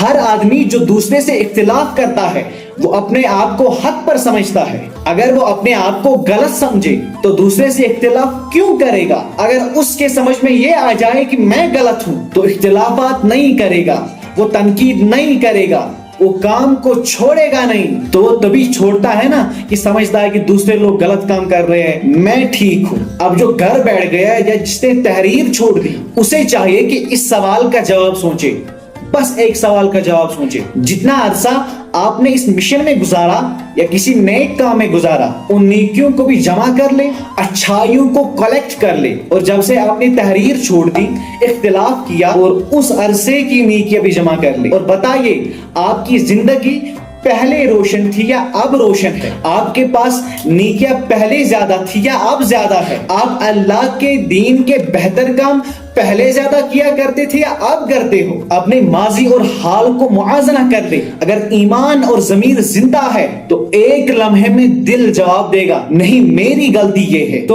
ہر آدمی جو دوسرے سے اختلاف کرتا ہے وہ اپنے آپ کو حق پر سمجھتا ہے. اگر وہ اپنے آپ کو غلط سمجھے تو دوسرے سے اختلاف کیوں کرے گا؟ اگر اس کے سمجھ میں یہ آ جائے کہ میں غلط ہوں تو اختلافات نہیں کرے گا، وہ تنقید نہیں کرے گا، وہ کام کو چھوڑے گا نہیں. تو وہ تبھی چھوڑتا ہے نا کہ سمجھتا ہے کہ دوسرے لوگ غلط کام کر رہے ہیں، میں ٹھیک ہوں. اب جو گھر بیٹھ گیا یا جس نے تحریر چھوڑ دی اسے چاہیے کہ اس سوال کا جواب سوچے. بس ایک سوال کا جواب سوچے، جتنا عرصہ آپ نے اس مشن میں گزارا یا کسی نیک کام میں گزارا، ان نیکیوں کو بھی جمع کر لے، اچھائیوں کو کلیکٹ کر لے. اور جب سے آپ نے تحریر چھوڑ دی، اختلاف کیا، اور اس عرصے کی نیکیاں بھی جمع کر لے. اور بتائیے آپ کی زندگی پہلے روشن تھی یا اب روشن ہے؟ آپ کے پاس نیکیاں پہلے زیادہ تھی یا اب زیادہ ہے؟ آپ اللہ کے دین کے بہتر کام پہلے زیادہ کیا کرتے تھے یا اب کرتے ہو؟ اپنے ماضی اور حال کو موازنہ کر لے. اگر ایمان اور ضمیر زندہ ہے تو ایک لمحے میں دل جواب دے گا، نہیں میری غلطی یہ ہے.